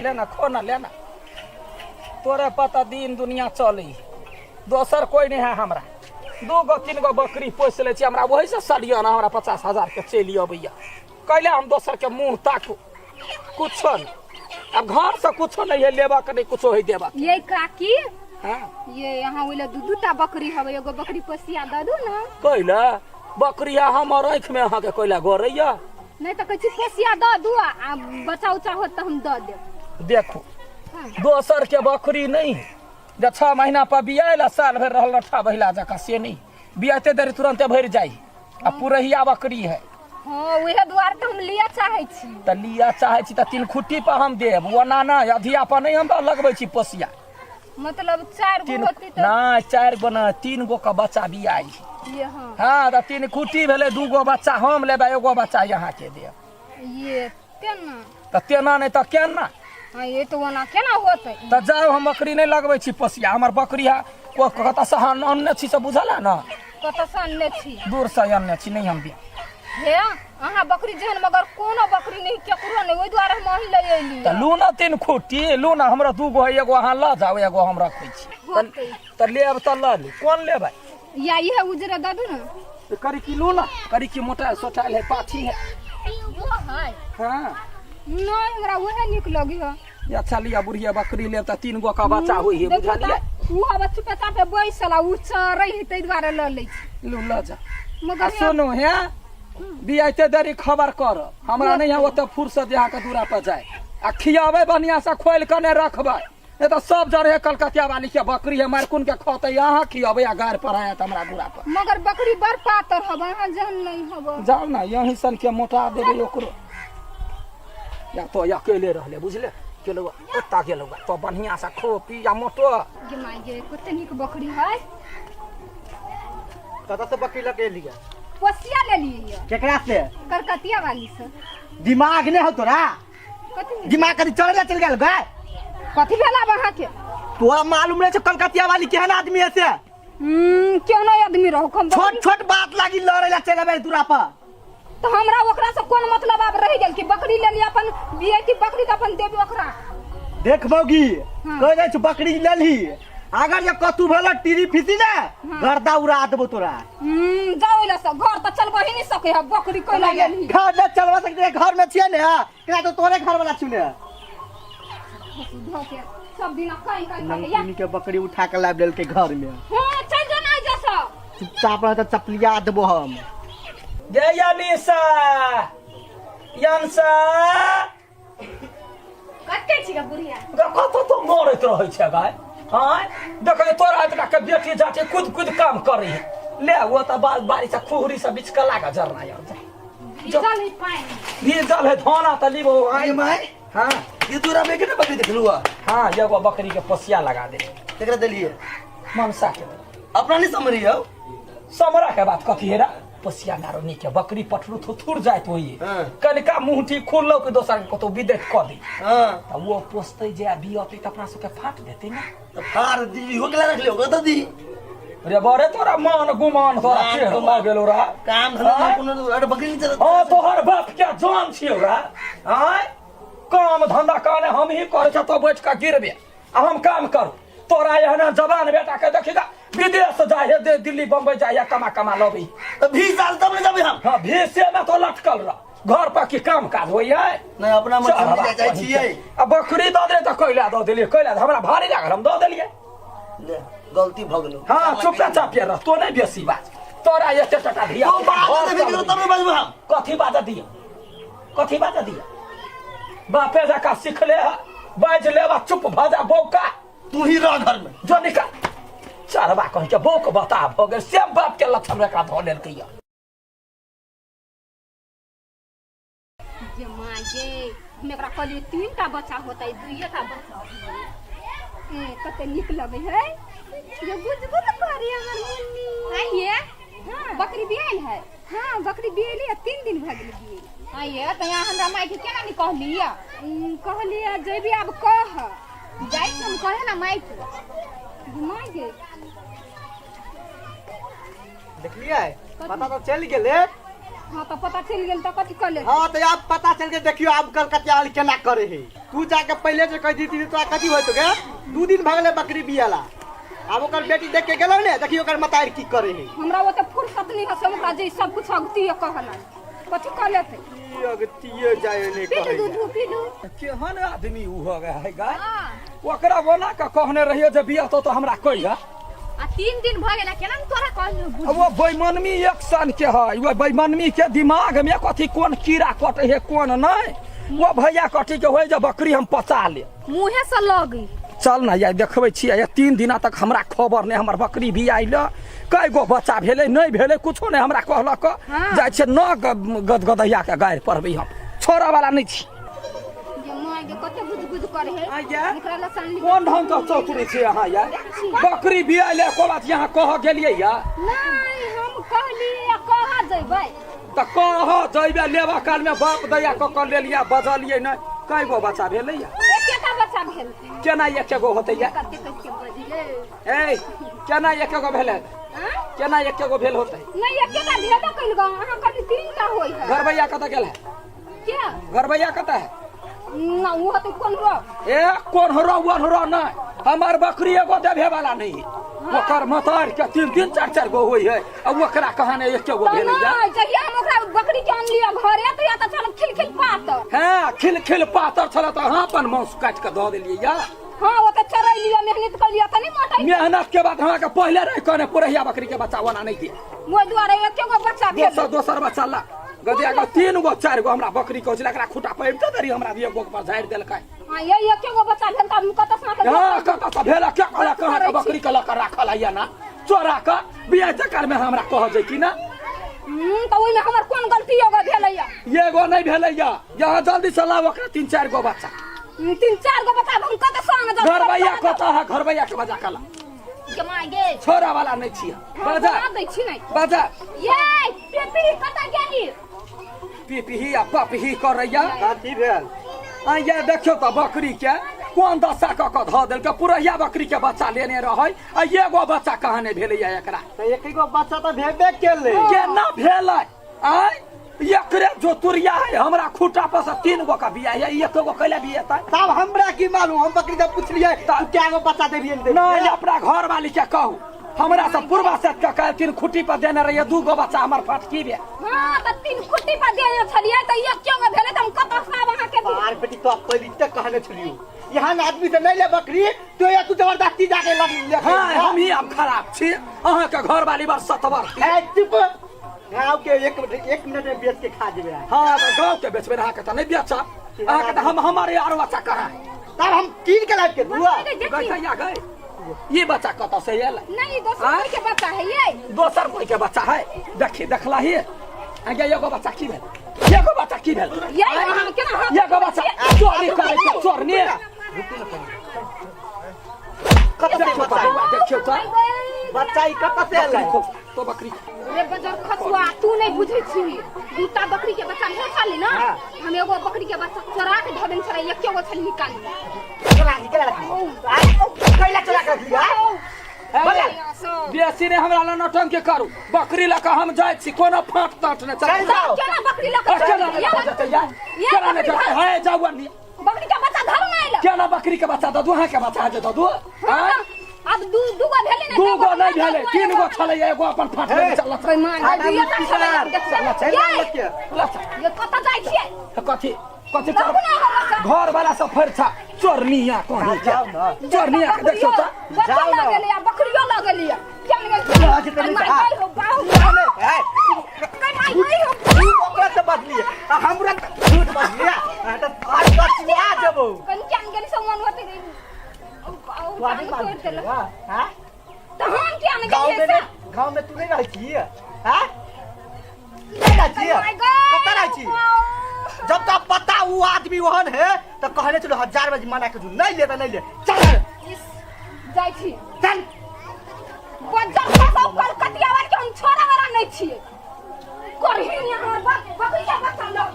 लेना खो ना लेना तोरे पता दिन दुनिया चली दोसर कोई नहीं है हमरा 2 गो 3 गो बकरी पोस ले हमरा वही से सलिया ना हमरा 50,000 के चली अबैया कैले हम दोसर के मुंह ताकू कुछ नहीं अब घर से कुछ नहीं है लेबा के नहीं कुछ है देबा ये काकी हां ये यहाँ वाला दूटा बकरी हवे एगो बकरी पोसिया द दू ना कैला बकरी हमर आंख में अहा के कैला गोरैया नहीं तो कछु पोसिया द दू आ बच्चा उचा हो त हम द देब देखो दोसर के बकरी नहीं जे 6 महीना पर बियाला साल भर रहल रठा बहिला जका से नहीं बियाते देर तुरंत भर जाई आ पुरहिया बकरी है हां ओहे द्वार त हम लिया चाहे छी त लिया चाहे छी त 3 खुट्टी पर हम देब वना ना अधिया पर नहीं हम लगबै छी पोसिया मतलब 4 गो होती त ना 4 गो ना 3 गो का बच्चा बियाई ये हां त 3 खुट्टी भेले 2 गो बच्चा हम लेबै एगो बच्चा यहाँ के देब ये तेना त तेना नहीं त केना हां ये तो वना केना होतै त जाओ हम बकरी नहीं लगबै छी पोसिया हमर बकरी है को कता से अन्ने छी से बुझला ना कत से अन्ने छी दूर से अन्ने छी नहीं हम भी हे अहाँ बकरी जेहन मगर कोनो बकरी नहीं केकरो नहीं ओइ द्वारे हम ले एली त लू ना 3 खुट्टी लू ना हमरा 2 गो एगो अहाँ ल जाओ एगो हम रखै छी त लेब त ल ली कोन लेबै या ये उजरा द दू ना करी की लू ना करी की मोटा सोटाल है पाठी है वो है हां नहीं हमरा वहे निक लगी है या चलिया बुढ़िया बकरी लेब त 3 गो का बच्चा होई है बुझा लिया उ अब चुपचा पे बैसला उ चरै है तै द्वारे ल लै छी लू ल जा मगर सुनो है बियाते देरी खबर कर हमरा नहीं है ओते फुर्सत यहाँ के दूरा पर जाए आ खियावे बढ़िया से खोल के ने रखबै ए तो सब जरे कलकतिया वाली के बकरी है मारकुन के खते यहाँ खियावे आ गार पर आया हमरा दूरा पर मगर बकरी बड़ पातर हबे हां जहन नहीं हबे जाओ ना यही सन के मोटा देबे ओकरो या तो अकेले रहले बुझले केलो ओता गेलो तो बढ़िया से खो पी या मोटो गे माय गे कते निक बकरी है कत से बकरी लगे लिया पोसिया ले लिए केकरा से कलकतिया वाली से दिमाग ने हो तोरा कथि दिमाग कदी चढ़ले चल गेल गए कथि भेला वहां के तोरा मालूम नहीं छ कलकतिया वाली केहन आदमी है से क्यों नहीं आदमी रहो हम छोट छोट बात लागी लड़े ला चल बे दूरा पर तो हमरा ओकरा से कोन मतलब अब रह गेल कि बकरी ले ली अपन बियती बकरी त अपन देबी ओकरा देख मौगी कह जाय छ बकरी ले ली अगर ये कतु भेल टीरी फिसी ना गर्दा उड़ा देबो तोरा जाओला से घर त चलबो ही नहीं सके है बकरी कोई ले ली घर न चलवा सकते घर में छिए ने केना तो तोरे घर वाला छुने सब दिन कहीं कहीं नंदनी के बकरी उठा के लाब लेल के घर में हां चल जाना जैसा चुपचाप रह त चपलिया देबो हम जय यानिसा यानसा कते छी ग बुढ़िया कतो तो मरत रहै छै गाय हां देखै तोरा इतना के बेटी जाके खुद खुद काम करी ले वो त बारी से खुहरी से बिच के लागा जरना यार चल ही पानी ये जल है धोना त लीबो आई माय हां ये तोरा में के बकरी देखलुआ हां एगो बकरी के पोसिया लगा दे केकरा देलिए मनसा के अपना नहीं समझियो समरा के बात कथी हेरा पोसिया नारो नी के बकरी पठरू थुथुर जात होई कनिका मुंहटी खोललो के दोसर के कतो विदेत क दी हां त वो पोसते जे बियते त अपना सबके फाट देते ना तो फार दी हो गेला रख ले हो त दी रे बरे तोरा मान गुमान तोरा के हो गेलो रा काम धंधा कोनो अरे बकरी नहीं चलत हां तोहर बाप के जान छियो रा हां काम धंधा काने हम ही करे छ तो बैठ के गिरबे आ हम काम करू तोरा एहना जवान बेटा के देखिगा विदेश जाए दे दिल्ली बम्बई जाए कमा कमा लबी तो 20 साल तब न जब हम हां भेसे में तो लटकल रह घर पर की काम काज होई है नहीं अपना मन समझ जाय छियै अब बकरी द दे त कोइला द देलिए कोइला हमरा भारी लागल हम द देलिए ले गलती भ गेलो हां चुपचाप रह तो नहीं बेसी बात तोरा एते टका धिया तो बात दे के तब बजबो हम कथी बात दिया बापे जका सीख ले बाज लेवा चुप भजा बौका तू ही रह घर में जो निकल चारबा कह के बौक बता भ गेल सेम बाप के लक्षण रेखा धो लेल के जे मां जे मेरा कहली 3टा बच्चा होता है 2टा बच्चा कते निक लगे है ये बुझबुझ करे हमर मुन्नी आइए हां बकरी बियाल है हां बकरी बियाली 3 दिन भ गेल बियाल आइए त यहां हमरा माई के केना नि कहलिया कहलिया जेबी अब कह जाई हम कहे ना माई के घुमाई गे देखलिए पता तो चल गेले हां तो पता चल गेल त कथि कर ले हाँ तो अब पता चल के देखियो अब कलकतिया वाली केना करे है। तू जाके पहले से कह दी थी तो कथी होत गे 2 दिन भगले बकरी बियाला। अब ओकर बेटी देख के गेलो ने देखियो ओकर मतार की करे है। हमरा ओते फुर्सत नहीं है समझा जे सब कुछ अगती कहला कथि कर लेते ई अगतिये जाय ने पी कहे दूध पी दू केहन आदमी उ हो गया है गा हां ओकरा बोला का कहने रहियो जे बिया तो हमरा कहिया आ 3 दिन भ गेला केना तोरा कहलू वो बेईमानमी एक सन के है वो बेईमानमी के दिमाग में कथी कोन कीड़ा कटे है कोन नहीं वो भैया कथी के होय जे बकरी हम पचा ले मुंहे से लगी चल ना यार देखबै छियै 3 दिन तक हमरा खबर नहीं हमर बकरी भी आइल कई गो बच्चा भेले नहीं भेले कुछो नहीं हमरा कहलक जाय छै न गदगदैया के गायर पढ़बै हम छोरा वाला नहीं छी जे माय के कते गुज करे है आया एकरा ला सान कोन ढंग के चौतरी छै अहाँ यार बकरी भी आइले को बात यहाँ कह गेलियै या नहीं हम कहली कहा जइबै त कह जइबे लेबा काल में बाप दैया क लेलिया बजलियै नहीं कई गो बच्चा भेलै या एकेटा बच्चा भेल केना एक गो होतै या कते कते बजिले ए केना एक गो भेलै हां केना एक गो भेल होतै नहीं एकेटा भेबे कइल ग अहाँ कहली 3 टा होई है घरबैया कत गेल है क्या घरबैया कत है ना वो तो कौन रो ए कोन हरो नहीं हमार बकरी एगो देबे वाला नहीं ओकर मतार के 3 4 गो होई है अब ओकरा कहाने एक गो भेल या नहीं जहिया हम ओकरा बकरी के आन लिया घरे तो या त चल खिलखिल पात हां खिल पातर छला त हां अपन मांस काट के द देलियै या हां वो तो चराई लिया मेहनत कर लिया तनी मोटा मेहनत के बाद हमरा के पहले रह कने पुरहिया बकरी के बच्चा बना नहीं दिए वो द्वारा एक गो बच्चा भेल दोसर बच्चा ला गदिया के 3 गो 4 गो हमरा बकरी के होचला एकरा खुटा पैब त दरी हमरा एक गो पर झाड़ देलकै हां ये एक गो बच्चा भेल त कत से के हां कत भेला के कहला कहां के बकरी के लक राखल है ना चोरा के बिया चक्कर में हमरा कह जे कि ना तो ओइ में हमर कोन गलती होगा भेलैया एगो नहीं भेलैया यहाँ जल्दी से लाओ ओकरा 3 4 गो बच्चा 3 4 गो बच्चा हम कत से आन घरबैया कत है घरबैया के बजा कला जमा गे छोरा वाला नहीं छिया बजा दै छी नहीं बजा ये पेपरी कत गेली पीपी आ पपही करैया कथी भेल आ ये देखियो त बकरी के कोन दशा क ध देल के पुरहिया बकरी के बच्चा लेने रहै आ एगो बच्चा कहां ने भेलैया एकरा तो एक गो बच्चा तो भेबे केले केना भेलै आय एकरे जो तुरिया है हमरा खूटा पर से 3 गो का बिया है एक गो कैला बिया त तब हमरा की मालूम हम बकरी जब पूछलिए तू क्या गो बच्चा देलिए नहीं अपना घर वाली के कहू हमरा से पूर्वा से का 3 खुट्टी पर देने रहिए 2 गो बच्चा हमर फटकी बे हां त 3 खुट्टी पर देने छलिए त एक गो भेले त हम कत से वहां के बार बेटी तो पहले तक कहने छलियो यहाँ आदमी से नहीं ले बकरी तो या तू जबरदस्ती जाके ले हां हम ही अब खराब छी अहाँ के घर वाली बस सतवर है चुप गांव के 1 मिनट में बेच के खा जेबे हां तो गांव के बेचबे अहाँ के त नहीं बेचा अहाँ के हम हमारे यार बच्चा करा तब हम कीन के लाइब के दुआ गैया गए ये बच्चा कत से आयल नहीं दोसर के बच्चा है ये दोसर कोई के बच्चा है देखी देखला ही आगे एगो बच्चा की भेल एगो बच्चा की भेल ये हम केना एगो बच्चा चोरी करे के चोर ने कत से बच्चा देखियो त बच्चा ई कत से आले तो बकरी रे बजर खसुआ तू नहीं बुझै छी दूटा बकरी के बच्चा नहीं खाली ना हम एगो बकरी के बच्चा चोरा के धबन छले एक गो छली निकाल कैला चला कर दिया बेसी ने हमरा ला नटंग के करू बकरी लका हम जाय छी कोनो फाट ताट ने चल जाओ केना बकरी लका केना ने जाते है जावनी बकरी के बच्चा धर में आइल केना बकरी के बच्चा ददू हां के बच्चा है ददू हां अब दू गो भेले ना 2 गो नहीं भेले 3 गो छले एगो अपन फाट में चलत कोई मान दुइया ता छले ये कत जाय छियै कथी कथी घर वाला सब फरछा चोरनिया कोनी चोरनिया के देखो त जाओ ना गेले या बकरियो ल गेले या क्या आज तो नहीं हो बाहु है नहीं हो ओकरा से बदलिए हमरा झूठ बदलिया तो आज बचवा देबो कन क्या गेली सामान होते वादी बात हां तो हम क्या न गेले गांव में तू नहीं रहै छी हां नहीं रहै छी कत रहै छी जब तक पता वो आदमी वहन है तो कहने चलो 1000 बजे मना के नहीं ले तो नहीं ले चल जाय छी चल बजर सब कलकतिया वाला के हम छोरा वाला नहीं छिए करही यहाँ बकरी के बच्चा